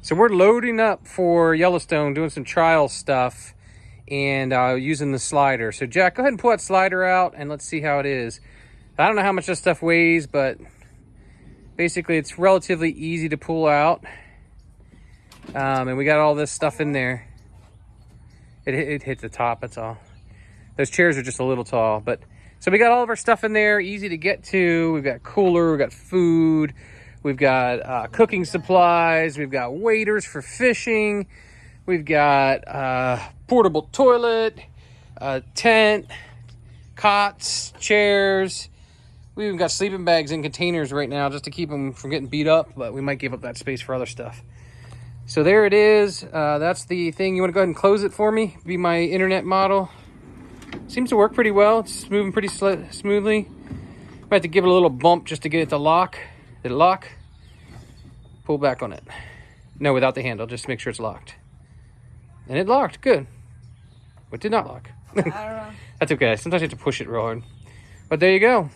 So we're loading up for Yellowstone, doing some trial stuff, and using the slider. So Jack, go ahead and pull that slider out, and let's see how it is. I don't know how much this stuff weighs, but basically it's relatively easy to pull out. And we got all this stuff in there. It hit the top, that's all. Those chairs are just a little tall, but so we got all of our stuff in there, easy to get to. We've got cooler, we've got food, we've got cooking supplies, we've got waders for fishing, we've got portable toilet, tent, cots, chairs. We even got sleeping bags in containers right now just to keep them from getting beat up, but we might give up that space for other stuff. So there it is. That's the thing. You want to go ahead and close it for me? Be my internet model. Seems to work pretty well. It's moving pretty smoothly. Might have to give it a little bump just to get it to lock. Did it lock? Pull back on it. No, without the handle. Just to make sure it's locked. And it locked. Good. It did not lock. I don't know. That's okay. Sometimes you have to push it real hard. But there you go.